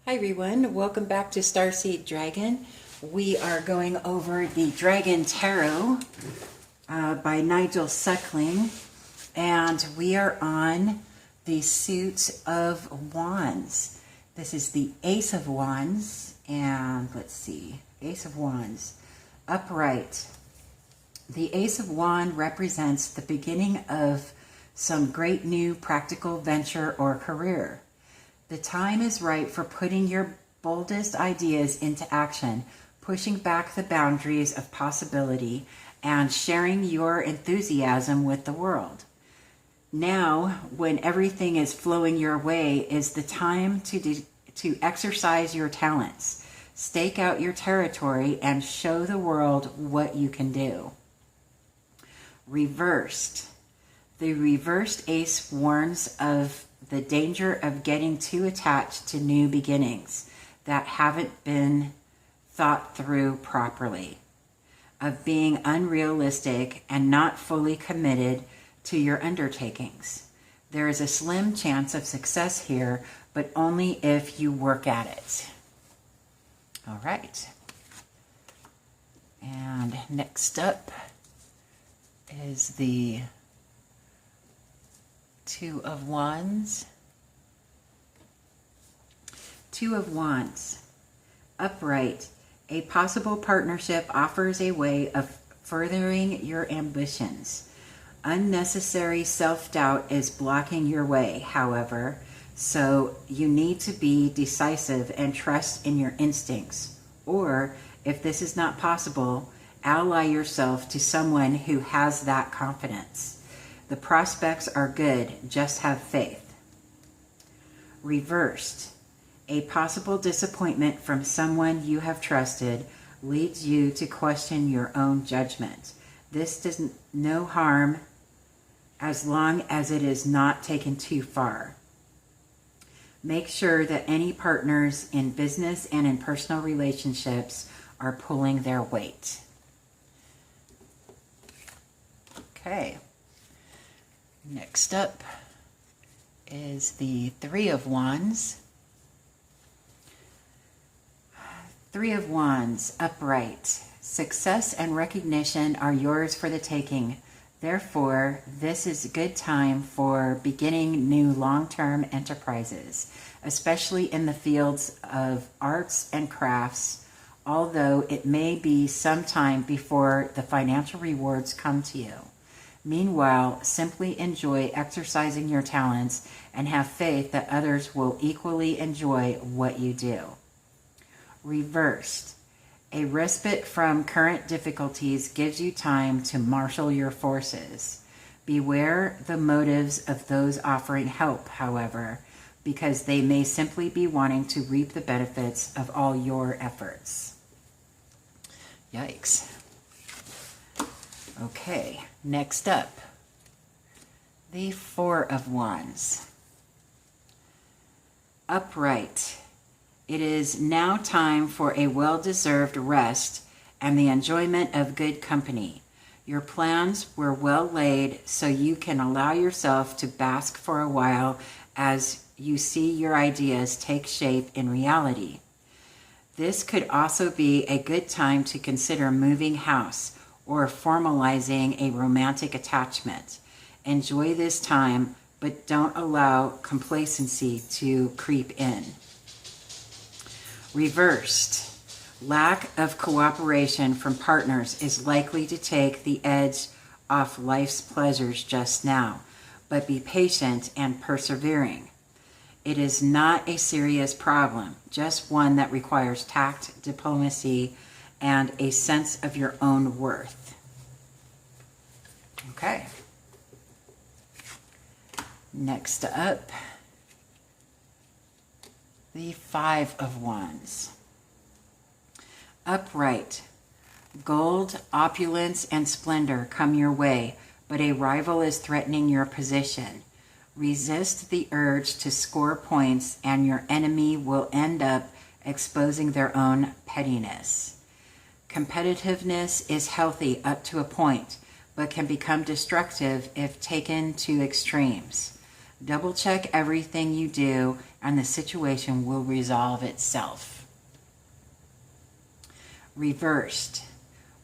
Hi everyone, welcome back to Starseed Dragon. We are going over the Dragon Tarot by Nigel Suckling, and we are on the suit of wands. This is the Ace of Wands, and let's see, Ace of Wands, upright. The Ace of Wands represents the beginning of some great new practical venture or career. The time is right for putting your boldest ideas into action, pushing back the boundaries of possibility, and sharing your enthusiasm with the world. Now, when everything is flowing your way, is the time to exercise your talents, stake out your territory, and show the world what you can do. Reversed. The reversed ace warns of the danger of getting too attached to new beginnings that haven't been thought through properly, of being unrealistic and not fully committed to your undertakings. There is a slim chance of success here, but only if you work at it. All right. And next up is the Two of Wands. Two of Wands, upright. A possible partnership offers a way of furthering your ambitions. Unnecessary self-doubt is blocking your way, however, so you need to be decisive and trust in your instincts. Or, if this is not possible, ally yourself to someone who has that confidence. The prospects are good, just have faith. Reversed. A possible disappointment from someone you have trusted leads you to question your own judgment. This does no harm as long as it is not taken too far. Make sure that any partners in business and in personal relationships are pulling their weight. Okay. Next up is the Three of Wands. Three of Wands, upright. Success and recognition are yours for the taking. Therefore, this is a good time for beginning new long-term enterprises, especially in the fields of arts and crafts, although it may be some time before the financial rewards come to you. Meanwhile, simply enjoy exercising your talents and have faith that others will equally enjoy what you do. Reversed. A respite from current difficulties gives you time to marshal your forces. Beware the motives of those offering help, however, because they may simply be wanting to reap the benefits of all your efforts. Yikes. Okay, next up, the Four of Wands. Upright. It is now time for a well-deserved rest and the enjoyment of good company. Your plans were well laid, so you can allow yourself to bask for a while as you see your ideas take shape in reality. This could also be a good time to consider moving house or formalizing a romantic attachment. Enjoy this time, but don't allow complacency to creep in. Reversed. Lack of cooperation from partners is likely to take the edge off life's pleasures just now, but be patient and persevering. It is not a serious problem, just one that requires tact, diplomacy, and a sense of your own worth. Okay. Next up, the Five of Wands. Upright. Gold, opulence, and splendor come your way, but a rival is threatening your position. Resist the urge to score points, and your enemy will end up exposing their own pettiness. Competitiveness is healthy up to a point, but can become destructive if taken to extremes. Double check everything you do and the situation will resolve itself. Reversed.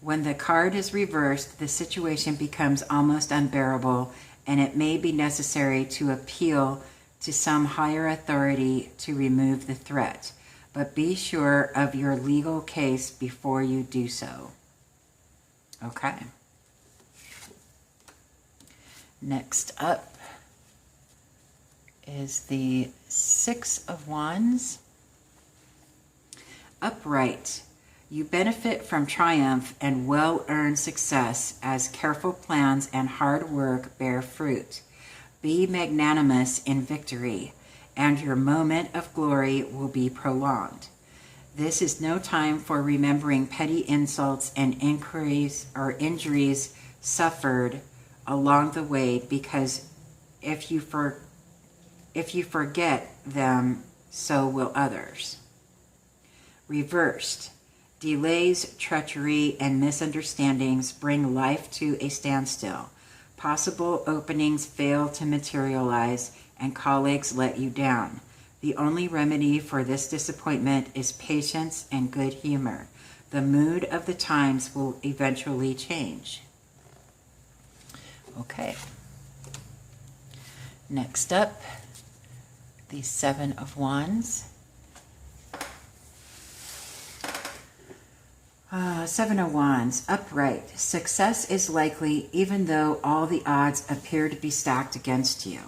When the card is reversed, the situation becomes almost unbearable and it may be necessary to appeal to some higher authority to remove the threat. But be sure of your legal case before you do so. Okay. Next up is the Six of Wands. Upright. You benefit from triumph and well-earned success as careful plans and hard work bear fruit. Be magnanimous in victory, and your moment of glory will be prolonged. This is no time for remembering petty insults and injuries suffered along the way, because if you forget them, so will others. Reversed. Delays, treachery, and misunderstandings bring life to a standstill. Possible openings fail to materialize, and colleagues let you down. The only remedy for this disappointment is patience and good humor. The mood of the times will eventually change. Okay. Next up, the Seven of Wands. Seven of Wands, upright. Success is likely even though all the odds appear to be stacked against you.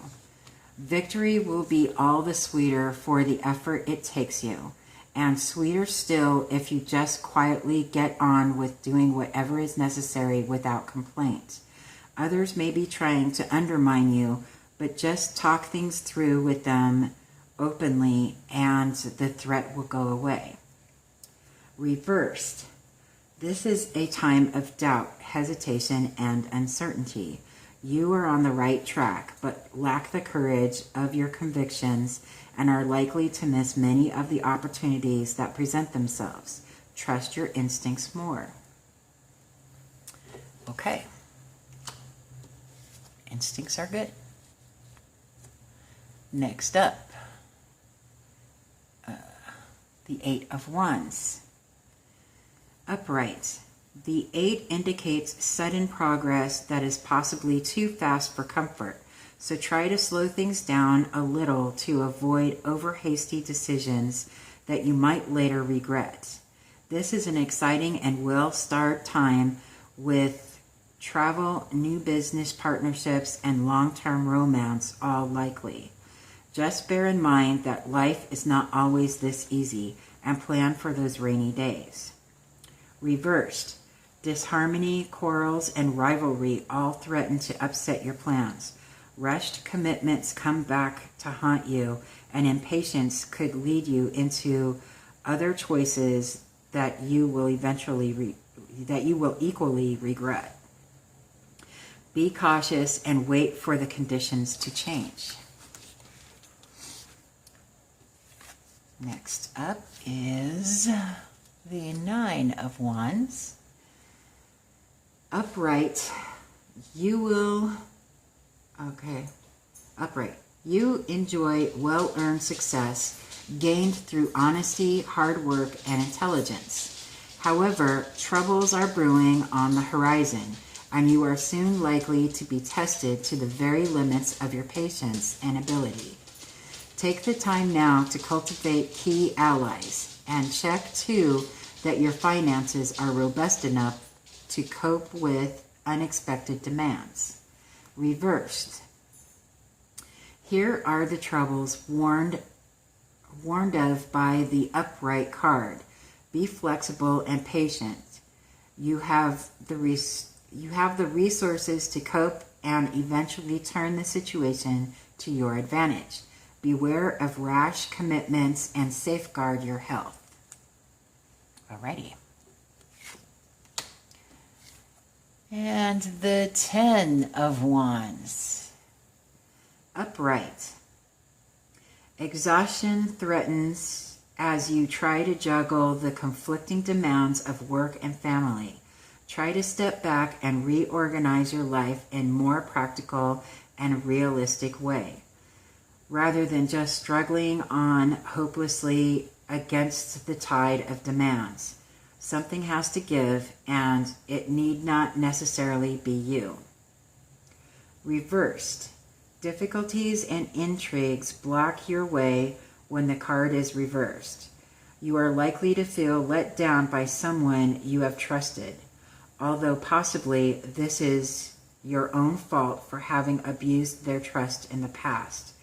Victory will be all the sweeter for the effort it takes you, and sweeter still if you just quietly get on with doing whatever is necessary without complaint. Others may be trying to undermine you, but just talk things through with them openly and the threat will go away. Reversed. This is a time of doubt, hesitation, and uncertainty. You are on the right track, but lack the courage of your convictions and are likely to miss many of the opportunities that present themselves. Trust your instincts more. Okay. Instincts are good. Next up, the Eight of Wands. Upright. The 8 indicates sudden progress that is possibly too fast for comfort, so try to slow things down a little to avoid over-hasty decisions that you might later regret. This is an exciting and well-starred time with travel, new business partnerships, and long-term romance all likely. Just bear in mind that life is not always this easy, and plan for those rainy days. Reversed. Disharmony, quarrels, and rivalry all threaten to upset your plans. Rushed commitments come back to haunt you, and impatience could lead you into other choices that you will equally regret. Be cautious and wait for the conditions to change. Next up is the Nine of Wands. Upright. Upright. You enjoy well-earned success gained through honesty, hard work, and intelligence. However, troubles are brewing on the horizon, and you are soon likely to be tested to the very limits of your patience and ability. Take the time now to cultivate key allies, and check too that your finances are robust enough to cope with unexpected demands. Reversed. Here are the troubles warned of by the upright card. Be flexible and patient. You have the resources to cope and eventually turn the situation to your advantage. Beware of rash commitments and safeguard your health. Alrighty. And the Ten of Wands. Upright. Exhaustion threatens as you try to juggle the conflicting demands of work and family. Try to step back and reorganize your life in a more practical and realistic way. rather than just struggling on hopelessly against the tide of demands. Something has to give, and it need not necessarily be you. Reversed. Difficulties and intrigues block your way when the card is reversed. You are likely to feel let down by someone you have trusted, although possibly this is your own fault for having abused their trust in the past.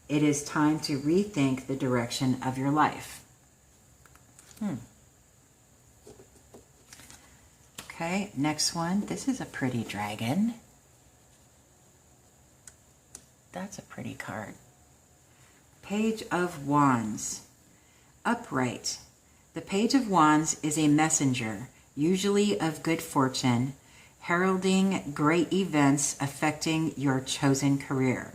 It is time to rethink the direction of your life. Okay, next one. This is a pretty dragon. That's a pretty card. Page of Wands. Upright. The Page of Wands is a messenger, usually of good fortune, heralding great events affecting your chosen career.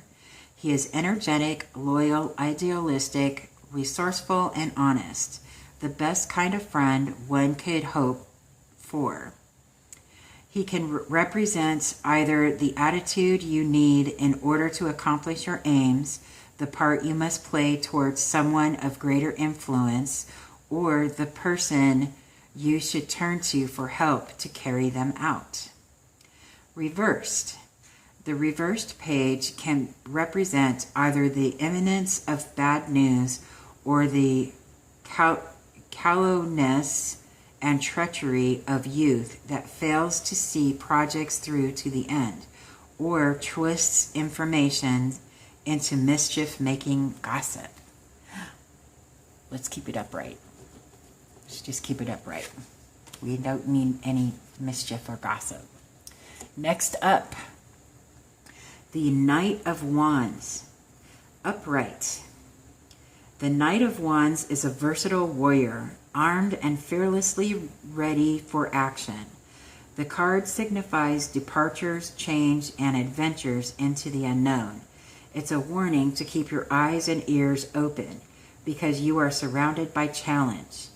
He is energetic, loyal, idealistic, resourceful, and honest. The best kind of friend one could hope for. He can represent either the attitude you need in order to accomplish your aims, the part you must play towards someone of greater influence, or the person you should turn to for help to carry them out. Reversed. The reversed page can represent either the imminence of bad news or the callousness and treachery of youth that fails to see projects through to the end, or twists information into mischief-making gossip. Let's keep it upright. Let's just keep it upright. We don't need any mischief or gossip. Next up, the Knight of Wands. Upright. The Knight of Wands is a versatile warrior, armed and fearlessly ready for action. The card signifies departures, change, and adventures into the unknown. It's a warning to keep your eyes and ears open because you are surrounded by challenge.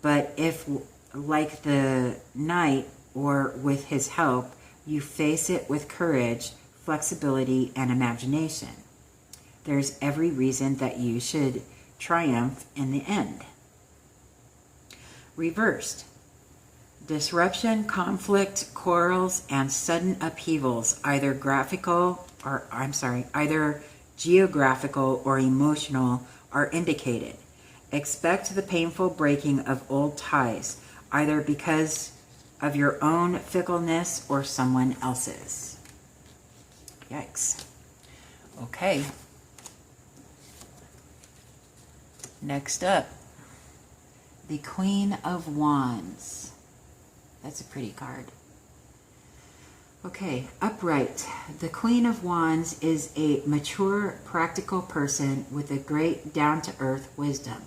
But if, like the knight or with his help, you face it with courage, flexibility, and imagination, there's every reason that you should triumph in the end. Reversed. Disruption, conflict, quarrels, and sudden upheavals, either geographical or emotional, are indicated. Expect the painful breaking of old ties, either because of your own fickleness or someone else's. Yikes. Okay. Next up, the Queen of Wands. That's a pretty card. Okay, upright. The Queen of Wands is a mature, practical person with a great down-to-earth wisdom.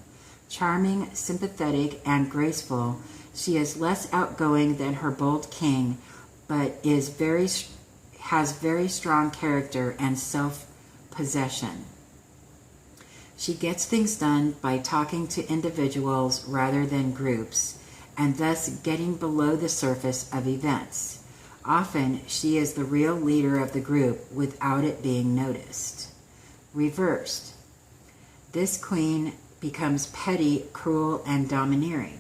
Charming, sympathetic, and graceful, she is less outgoing than her bold king, but has very strong character and self-possession. She gets things done by talking to individuals rather than groups, and thus getting below the surface of events. Often, she is the real leader of the group without it being noticed. Reversed. This queen becomes petty, cruel, and domineering.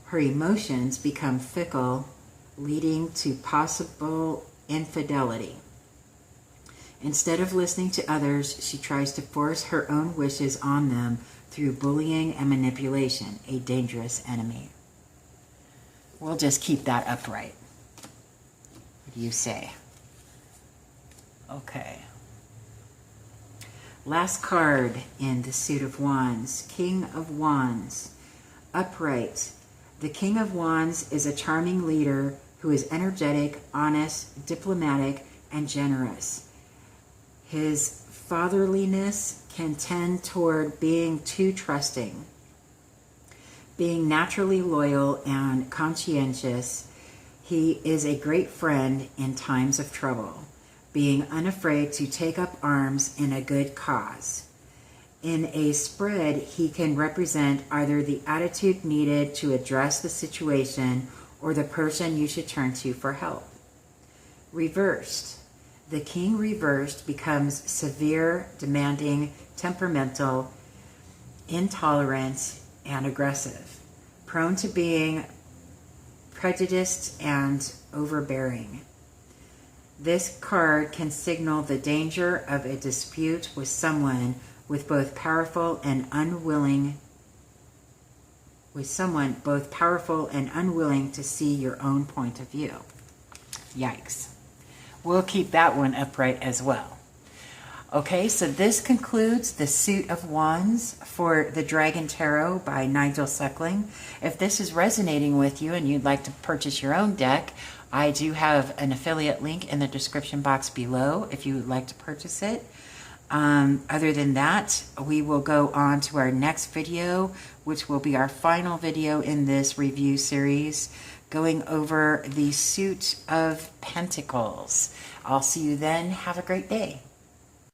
Her emotions become fickle, leading to possible infidelity. Instead of listening to others, she tries to force her own wishes on them through bullying and manipulation, a dangerous enemy. We'll just keep that upright. What do you say? Okay. Last card in the suit of wands, King of Wands. Upright. The King of Wands is a charming leader who is energetic, honest, diplomatic, and generous. His fatherliness can tend toward being too trusting. Being naturally loyal and conscientious, he is a great friend in times of trouble, being unafraid to take up arms in a good cause. In a spread, he can represent either the attitude needed to address the situation or the person you should turn to for help. Reversed. The king reversed becomes severe, demanding, temperamental, intolerant, and aggressive, prone to being prejudiced and overbearing. This card can signal the danger of a dispute with someone with both powerful and unwilling to see your own point of view. Yikes. We'll keep that one upright as well. Okay, so this concludes the Suit of Wands for the Dragon Tarot by Nigel Suckling. If this is resonating with you and you'd like to purchase your own deck, I do have an affiliate link in the description box below if you would like to purchase it. Other than that, we will go on to our next video, which will be our final video in this review series, going over the Suit of Pentacles. I'll see you then. Have a great day.